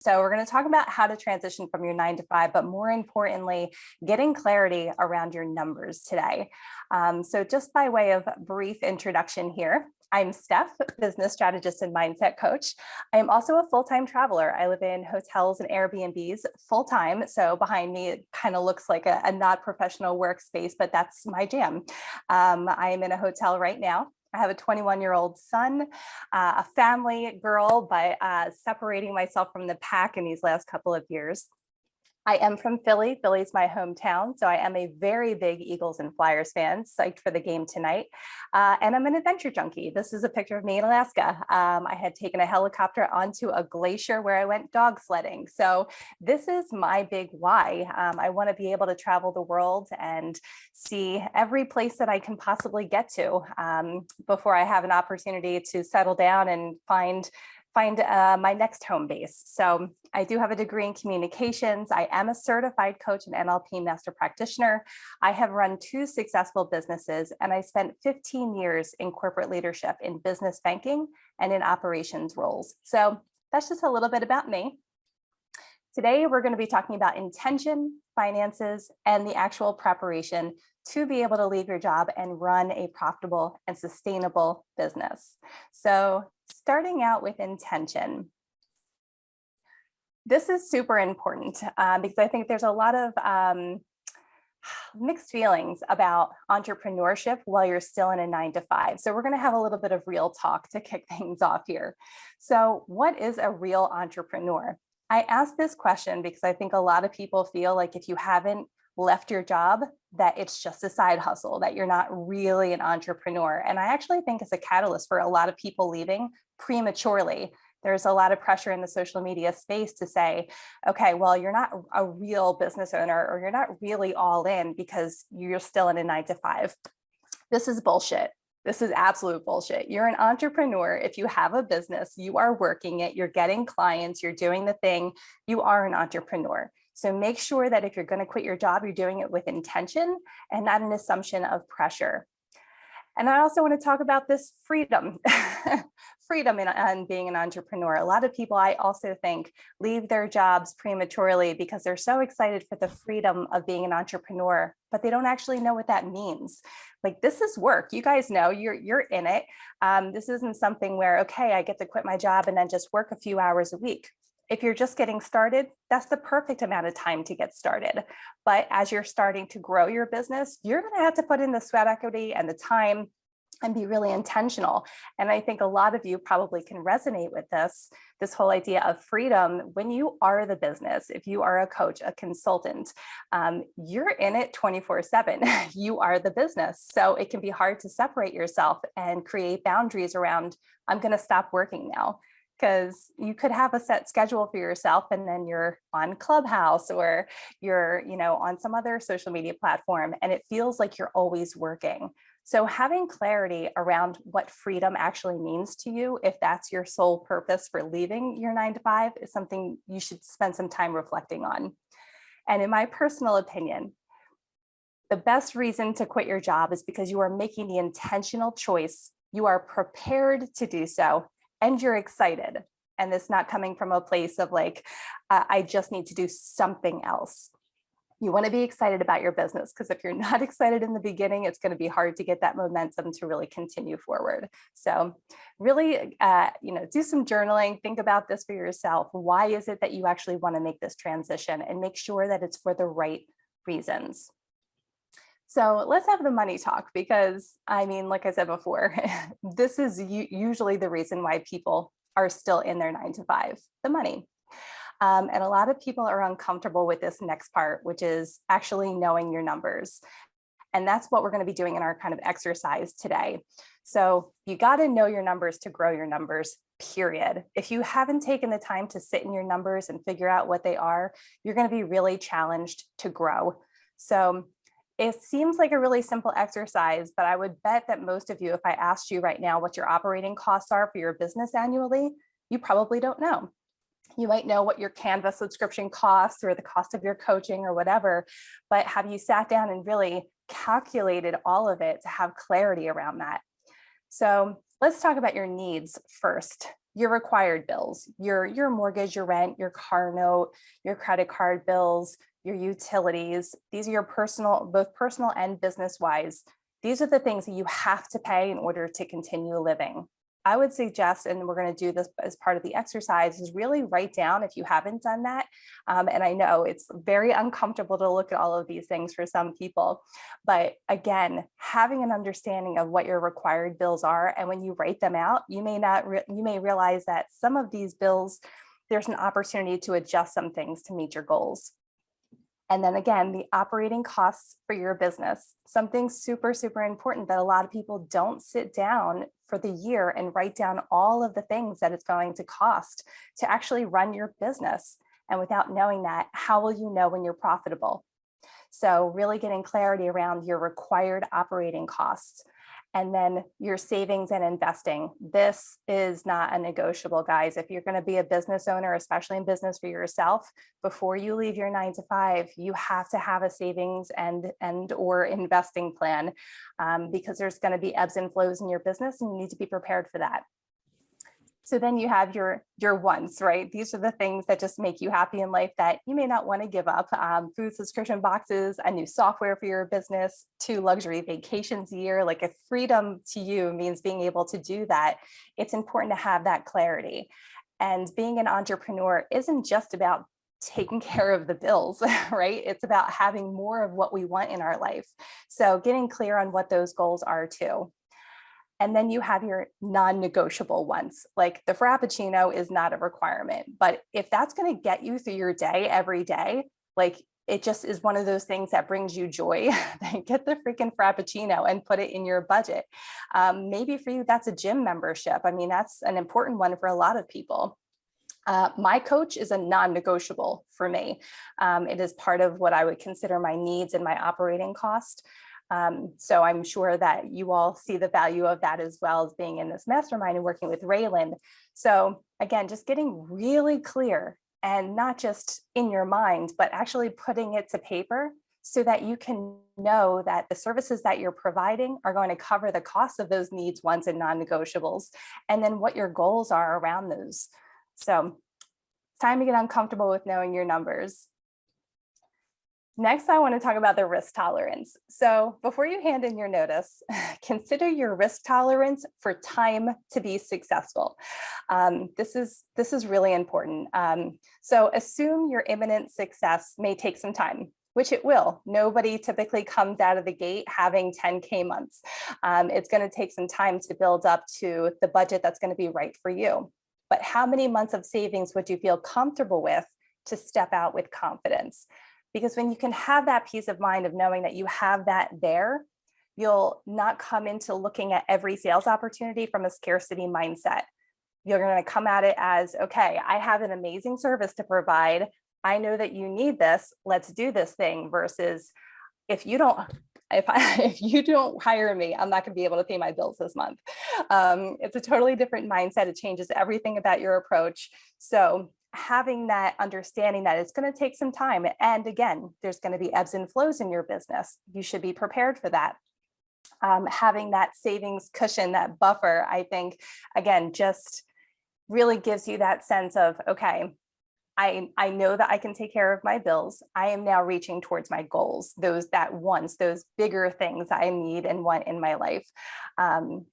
So we're going to talk about how to transition from your 9 to 5, but more importantly, getting clarity around your numbers today. So just by way of brief introduction here, I'm Steph, business strategist and mindset coach. I am also a full-time traveler. I live in hotels and Airbnbs full-time. So behind me, it kind of looks like a not professional workspace, but that's my jam. I am in a hotel right now. I have a 21-year-old son, a family girl, but separating myself from the pack in these last couple of years. I am from Philly. Philly's my hometown, so I am a very big Eagles and Flyers fan, psyched for the game tonight. And I'm an adventure junkie. This is a picture of me in Alaska. I had taken a helicopter onto a glacier where I went dog sledding. So this is my big why. I want to be able to travel the world and see every place that I can possibly get to before I have an opportunity to settle down and find my next home base. So I do have a degree in communications. I am a certified coach and NLP master practitioner. I have run 2 successful businesses, and I spent 15 years in corporate leadership in business banking and in operations roles. So that's just a little bit about me. Today, we're going to be talking about intention, finances, and the actual preparation to be able to leave your job and run a profitable and sustainable business. So starting out with intention. This is super important because I think there's a lot of mixed feelings about entrepreneurship while you're still in a 9 to 5. So we're going to have a little bit of real talk to kick things off here. So what is a real entrepreneur? I ask this question because I think a lot of people feel like if you haven't left your job, that it's just a side hustle, that you're not really an entrepreneur. And I actually think it's a catalyst for a lot of people leaving prematurely. There's a lot of pressure in the social media space to say, okay, well, you're not a real business owner, or you're not really all in because you're still in a 9 to 5. This is bullshit. This is absolute bullshit. You're an entrepreneur. If you have a business, you are working it, you're getting clients, you're doing the thing, you are an entrepreneur. So make sure that if you're going to quit your job, you're doing it with intention and not an assumption of pressure. And I also want to talk about this freedom, freedom in being an entrepreneur. A lot of people, I also think, leave their jobs prematurely because they're so excited for the freedom of being an entrepreneur, but they don't actually know what that means. Like, this is work. You guys know you're in it. This isn't something where, okay, I get to quit my job and then just work a few hours a week. If you're just getting started, that's the perfect amount of time to get started. But as you're starting to grow your business, you're going to have to put in the sweat equity and the time and be really intentional. And I think a lot of you probably can resonate with this whole idea of freedom when you are the business. If you are a coach, a consultant, you're in it 24/7. You are the business. So it can be hard to separate yourself and create boundaries around, I'm going to stop working now. Because you could have a set schedule for yourself and then you're on Clubhouse or you're, on some other social media platform, and it feels like you're always working. So having clarity around what freedom actually means to you, if that's your sole purpose for leaving your 9 to 5, is something you should spend some time reflecting on. And in my personal opinion, the best reason to quit your job is because you are making the intentional choice. You are prepared to do so. And you're excited. And it's not coming from a place of like, I just need to do something else. You want to be excited about your business, because if you're not excited in the beginning, it's going to be hard to get that momentum to really continue forward. So really, do some journaling, think about this for yourself. Why is it that you actually want to make this transition, and make sure that it's for the right reasons? So let's have the money talk, because like I said before, this is usually the reason why people are still in their 9 to 5, the money. And a lot of people are uncomfortable with this next part, which is actually knowing your numbers. And that's what we're going to be doing in our kind of exercise today. So you got to know your numbers to grow your numbers, period. If you haven't taken the time to sit in your numbers and figure out what they are, you're going to be really challenged to grow. So it seems like a really simple exercise, but I would bet that most of you, if I asked you right now what your operating costs are for your business annually, you probably don't know. You might know what your Canva subscription costs or the cost of your coaching or whatever, but have you sat down and really calculated all of it to have clarity around that? So let's talk about your needs first. your required bills, your mortgage, your rent, your car note, your credit card bills, your utilities. These are your personal, both personal and business wise. These are the things that you have to pay in order to continue living. I would suggest, and we're going to do this as part of the exercise, is really write down if you haven't done that. And I know it's very uncomfortable to look at all of these things for some people, but again, having an understanding of what your required bills are, and when you write them out, you may realize that some of these bills, there's an opportunity to adjust some things to meet your goals. And then again, the operating costs for your business, something super, super important that a lot of people don't sit down for the year and write down all of the things that it's going to cost to actually run your business. And without knowing that, how will you know when you're profitable? So really getting clarity around your required operating costs. And then your savings and investing. This is not a negotiable, guys. If you're going to be a business owner, especially in business for yourself, before you leave your 9 to 5, you have to have a savings and or investing plan, because there's going to be ebbs and flows in your business, and you need to be prepared for that. So then you have your wants, right? These are the things that just make you happy in life that you may not want to give up. Food subscription boxes, a new software for your business, 2 luxury vacations a year. Like, if freedom to you means being able to do that, it's important to have that clarity. And being an entrepreneur isn't just about taking care of the bills, right? It's about having more of what we want in our life. So getting clear on what those goals are too. And then you have your non-negotiable ones, like the Frappuccino is not a requirement, but if that's going to get you through your day every day, like it just is one of those things that brings you joy, then get the freaking Frappuccino and put it in your budget. Maybe for you, that's a gym membership. I mean, that's an important one for a lot of people. My coach is a non-negotiable for me. It is part of what I would consider my needs and my operating cost. So I'm sure that you all see the value of that, as well as being in this mastermind and working with Raylan. So again, just getting really clear, and not just in your mind, but actually putting it to paper so that you can know that the services that you're providing are going to cover the cost of those needs, wants, and non-negotiables, and then what your goals are around those. So it's time to get uncomfortable with knowing your numbers. Next, I want to talk about the risk tolerance. So before you hand in your notice, consider your risk tolerance for time to be successful. This is really important. So assume your imminent success may take some time, which it will. Nobody typically comes out of the gate having 10K months. It's going to take some time to build up to the budget that's going to be right for you. But how many months of savings would you feel comfortable with to step out with confidence? Because when you can have that peace of mind of knowing that you have that there, you'll not come into looking at every sales opportunity from a scarcity mindset. You're going to come at it as, okay, I have an amazing service to provide. I know that you need this. Let's do this thing. Versus if you don't hire me, I'm not going to be able to pay my bills this month. It's a totally different mindset. It changes everything about your approach. So having that understanding that it's going to take some time. And again, there's going to be ebbs and flows in your business. You should be prepared for that. Having that savings cushion, that buffer, I think, again, just really gives you that sense of, okay, I know that I can take care of my bills. I am now reaching towards my goals, those bigger things I need and want in my life.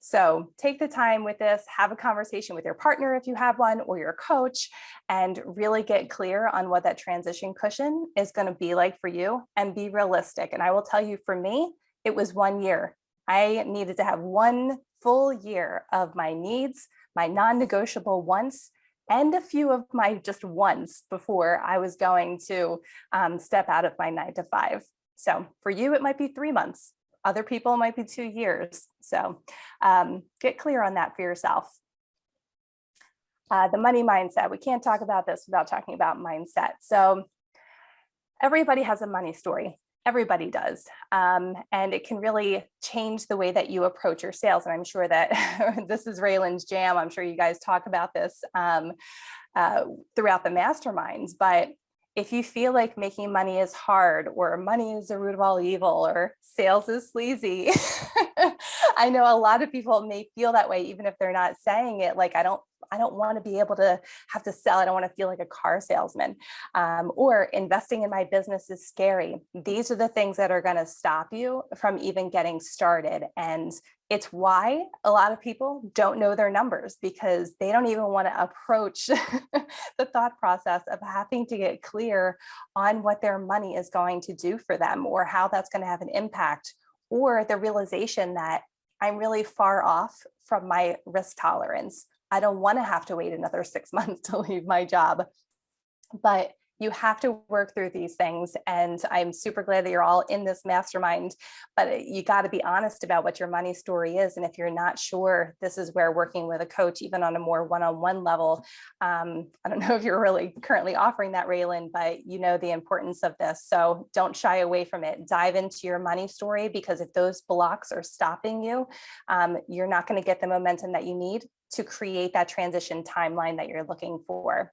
So take the time with this, have a conversation with your partner if you have one, or your coach, and really get clear on what that transition cushion is going to be like for you, and be realistic. And I will tell you, for me, it was 1 year. I needed to have 1 full year of my needs, my non-negotiable wants, and a few of my just wants before I was going to step out of my 9 to 5. So for you, it might be 3 months. Other people, it might be 2 years. So get clear on that for yourself. The money mindset. We can't talk about this without talking about mindset. So everybody has a money story. Everybody does. And it can really change the way that you approach your sales. And I'm sure that this is Raylan's jam. I'm sure you guys talk about this throughout the masterminds. But if you feel like making money is hard, or money is the root of all evil, or sales is sleazy, I know a lot of people may feel that way, even if they're not saying it. Like, I don't want to be able to have to sell. I don't want to feel like a car salesman, or investing in my business is scary. These are the things that are going to stop you from even getting started. And it's why a lot of people don't know their numbers, because they don't even want to approach the thought process of having to get clear on what their money is going to do for them, or how that's going to have an impact, or the realization that I'm really far off from my risk tolerance. I don't want to have to wait another 6 months to leave my job. But you have to work through these things. And I'm super glad that you're all in this mastermind, but you got to be honest about what your money story is. And if you're not sure, this is where working with a coach, even on a more one-on-one level, I don't know if you're really currently offering that, Raylan, but you know the importance of this. So don't shy away from it. Dive into your money story, because if those blocks are stopping you, you're not going to get the momentum that you need to create that transition timeline that you're looking for.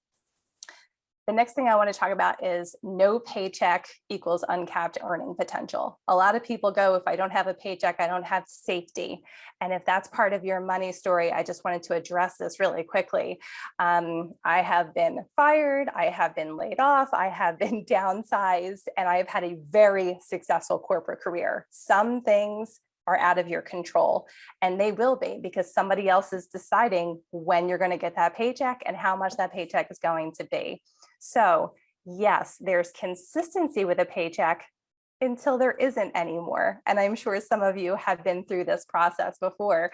The next thing I want to talk about is no paycheck equals uncapped earning potential. A lot of people go, if I don't have a paycheck, I don't have safety. And if that's part of your money story, I just wanted to address this really quickly. I have been fired, I have been laid off, I have been downsized, and I have had a very successful corporate career. Some things are out of your control, and they will be, because somebody else is deciding when you're going to get that paycheck and how much that paycheck is going to be. So yes, there's consistency with a paycheck until there isn't anymore. And I'm sure some of you have been through this process before.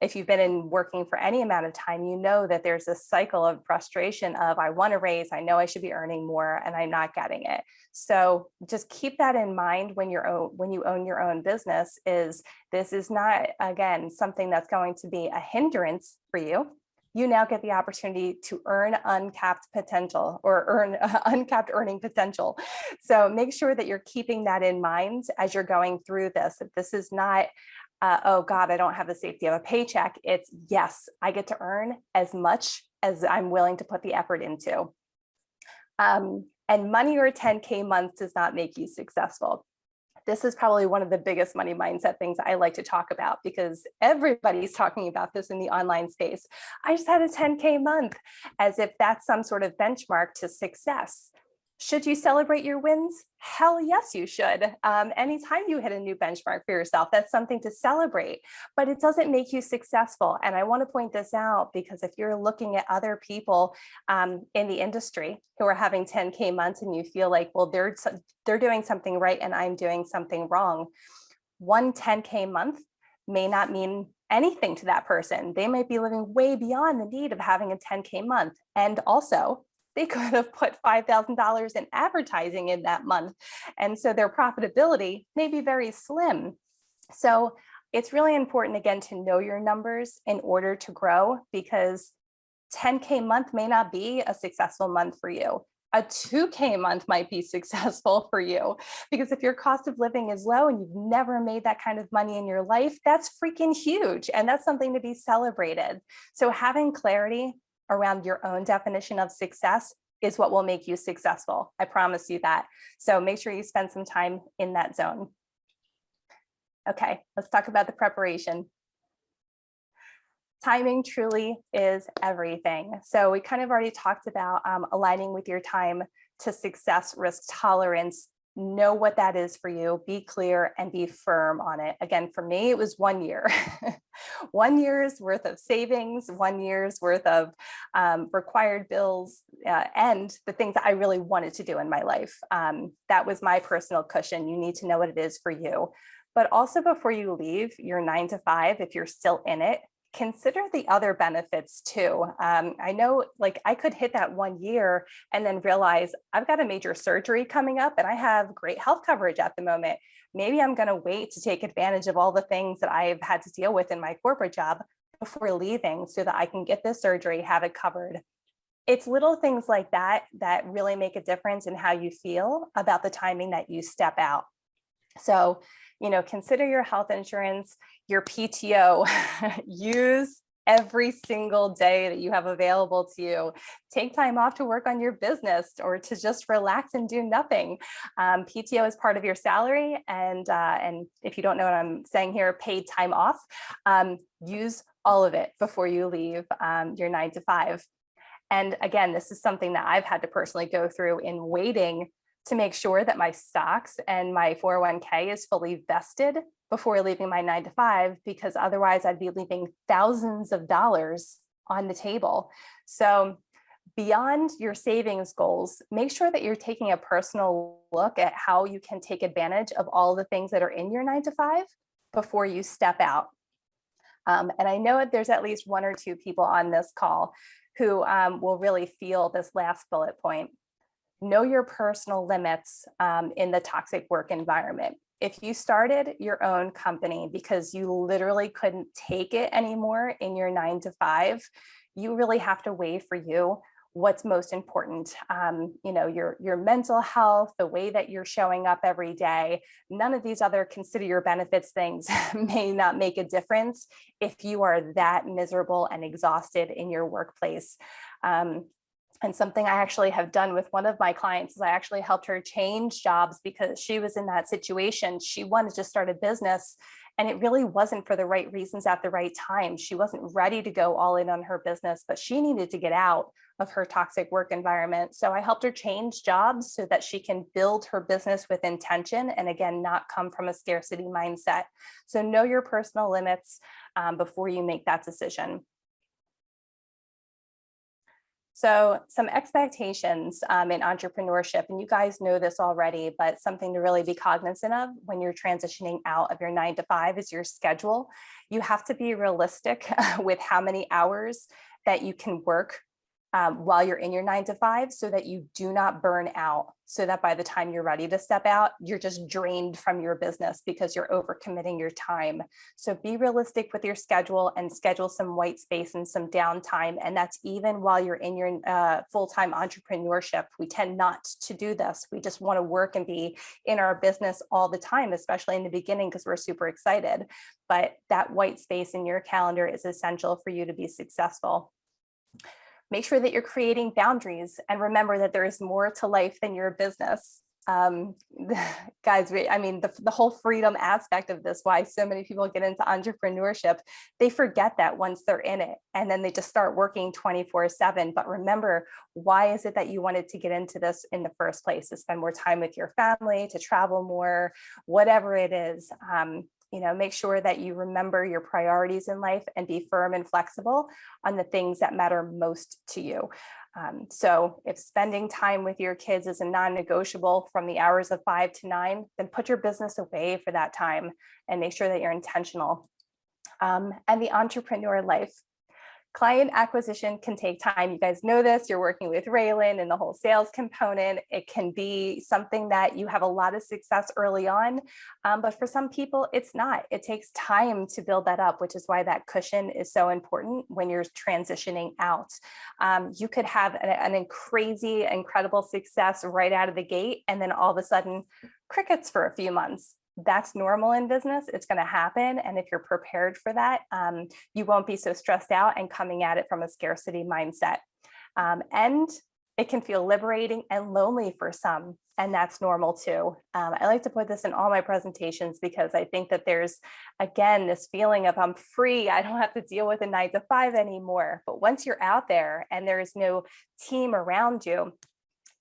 If you've been in working for any amount of time, you know that there's a cycle of frustration of, I want a raise, I know I should be earning more, and I'm not getting it. So just keep that in mind when you own your own business. This is not, again, something that's going to be a hindrance for you. You now get the opportunity to earn uncapped potential, or earn uncapped earning potential. So make sure that you're keeping that in mind as you're going through this. If this is not, oh God, I don't have the safety of a paycheck. It's, yes, I get to earn as much as I'm willing to put the effort into. And money or 10K months does not make you successful. This is probably one of the biggest money mindset things I like to talk about, because everybody's talking about this in the online space. I just had a 10K month, as if that's some sort of benchmark to success. Should you celebrate your wins? Hell yes, you should. Anytime you hit a new benchmark for yourself, that's something to celebrate, but it doesn't make you successful. And I want to point this out, because if you're looking at other people in the industry who are having 10K months, and you feel like, well, they're doing something right and I'm doing something wrong. One 10K month may not mean anything to that person. They might be living way beyond the need of having a 10K month. And also, they could have put $5,000 in advertising in that month. And so their profitability may be very slim. So it's really important, again, to know your numbers in order to grow, because 10K month may not be a successful month for you. A 2K month might be successful for you, because if your cost of living is low and you've never made that kind of money in your life, that's freaking huge. And that's something to be celebrated. So having clarity around your own definition of success is what will make you successful. I promise you that. So make sure you spend some time in that zone. Okay, let's talk about the preparation. Timing truly is everything. So we kind of already talked about aligning with your time to success risk tolerance. Know what that is for you, be clear and be firm on it. Again, for me, it was 1 year. 1 year's worth of savings, 1 year's worth of required bills, and the things that I really wanted to do in my life. That was my personal cushion. You need to know what it is for you. But also, before you leave your 9 to 5, if you're still in it, consider the other benefits too. I know, like, I could hit that 1 year and then realize I've got a major surgery coming up and I have great health coverage at the moment. Maybe I'm going to wait to take advantage of all the things that I've had to deal with in my corporate job before leaving, so that I can get this surgery, have it covered. It's little things like that that really make a difference in how you feel about the timing that you step out. So, consider your health insurance, your PTO, use every single day that you have available to you. Take time off to work on your business or to just relax and do nothing. PTO is part of your salary. And if you don't know what I'm saying here, paid time off, use all of it before you leave your 9 to 5. And again, this is something that I've had to personally go through in waiting to make sure that my stocks and my 401k is fully vested before leaving my 9 to 5, because otherwise I'd be leaving thousands of dollars on the table. So beyond your savings goals, make sure that you're taking a personal look at how you can take advantage of all the things that are in your 9 to 5 before you step out. And I know that there's at least 1 or 2 people on this call who will really feel this last bullet point. Know your personal limits in the toxic work environment. If you started your own company because you literally couldn't take it anymore in your 9 to 5, you really have to weigh for you what's most important. Your mental health, the way that you're showing up every day. None of these other consider your benefits things may not make a difference if you are that miserable and exhausted in your workplace. And something I actually have done with one of my clients is I actually helped her change jobs because she was in that situation. She wanted to start a business and it really wasn't for the right reasons at the right time. She wasn't ready to go all in on her business, but she needed to get out of her toxic work environment. So I helped her change jobs so that she can build her business with intention and again, not come from a scarcity mindset. So know your personal limits before you make that decision. So some expectations in entrepreneurship, and you guys know this already, but something to really be cognizant of when you're transitioning out of your 9 to 5 is your schedule. You have to be realistic with how many hours that you can work while you're in your 9 to 5 so that you do not burn out, so that by the time you're ready to step out, you're just drained from your business because you're overcommitting your time. So be realistic with your schedule and schedule some white space and some downtime. And that's even while you're in your full-time entrepreneurship. We tend not to do this. We just want to work and be in our business all the time, especially in the beginning because we're super excited. But that white space in your calendar is essential for you to be successful. Make sure that you're creating boundaries and remember that there is more to life than your business. Guys, I mean, the whole freedom aspect of this, why so many people get into entrepreneurship, they forget that once they're in it and then they just start working 24/7. But remember, why is it that you wanted to get into this in the first place? To spend more time with your family, to travel more, whatever it is. Make sure that you remember your priorities in life and be firm and flexible on the things that matter most to you. So if spending time with your kids is a non-negotiable from the hours of 5 to 9, then put your business away for that time and make sure that you're intentional. And the entrepreneur life. Client acquisition can take time. You guys know this. You're working with Raylan and the whole sales component. It can be something that you have a lot of success early on, but for some people, it's not. It takes time to build that up, which is why that cushion is so important when you're transitioning out. You could have an crazy, incredible success right out of the gate, and then all of a sudden, crickets for a few months. That's normal in business. It's going to happen. And if you're prepared for that, you won't be so stressed out and coming at it from a scarcity mindset. And it can feel liberating and lonely for some, and that's normal too. I like to put this in all my presentations because I think that there's, again, this feeling of I'm free. I don't have to deal with a 9 to 5 anymore. But once you're out there and there is no team around you,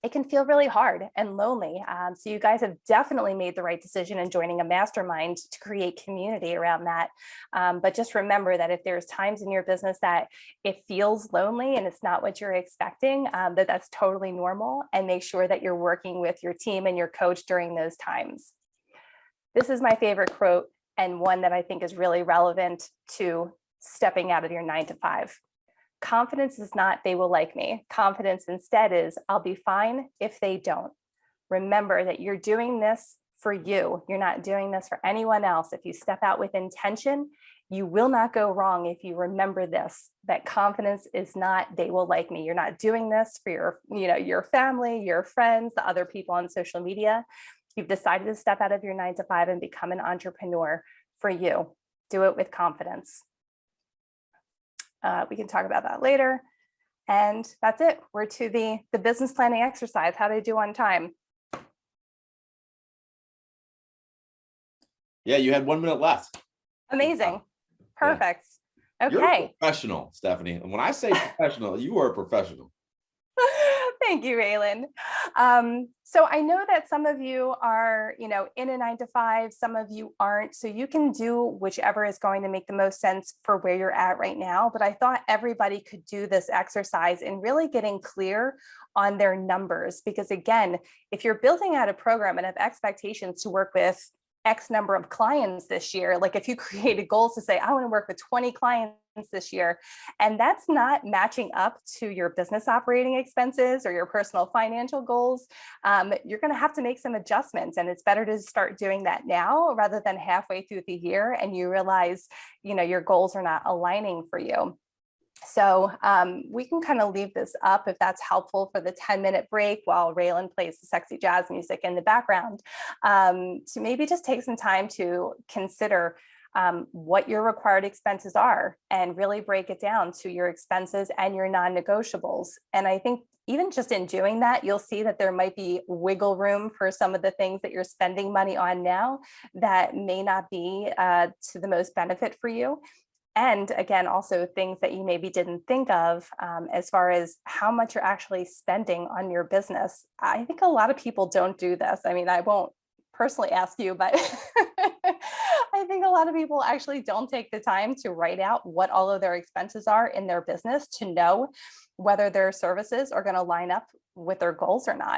it can feel really hard and lonely. So you guys have definitely made the right decision in joining a mastermind to create community around that. But just remember that if there's times in your business that it feels lonely and it's not what you're expecting, that's totally normal, and make sure that you're working with your team and your coach during those times. This is my favorite quote and one that I think is really relevant to stepping out of your 9 to 5. Confidence is not, they will like me. Confidence instead is, I'll be fine if they don't. Remember that you're doing this for you. You're not doing this for anyone else. If you step out with intention, you will not go wrong if you remember this, that confidence is not, they will like me. You're not doing this for your family, your friends, the other people on social media. You've decided to step out of your 9 to 5 and become an entrepreneur for you. Do it with confidence. We can talk about that later. And that's it. We're to the business planning exercise. How to do on time. Yeah, you had 1 minute left. Amazing. Perfect. Yeah. Okay. You're a professional, Stephanie. And when I say professional, you are a professional. Thank you, Raylan. So I know that some of you are, in a 9-to-5, some of you aren't. So you can do whichever is going to make the most sense for where you're at right now. But I thought everybody could do this exercise in really getting clear on their numbers. Because again, if you're building out a program and have expectations to work with X number of clients this year, like if you created goals to say, I want to work with 20 clients this year, and that's not matching up to your business operating expenses or your personal financial goals, you're going to have to make some adjustments. And it's better to start doing that now rather than halfway through the year and you realize, your goals are not aligning for you. So we can kind of leave this up if that's helpful for the 10-minute break while Raylan plays the sexy jazz music in the background, to maybe just take some time to consider what your required expenses are and really break it down to your expenses and your non-negotiables. And I think even just in doing that, you'll see that there might be wiggle room for some of the things that you're spending money on now that may not be to the most benefit for you. And again, also things that you maybe didn't think of as far as how much you're actually spending on your business. I think a lot of people don't do this. I mean, I won't personally ask you, but I think a lot of people actually don't take the time to write out what all of their expenses are in their business to know whether their services are going to line up with their goals or not.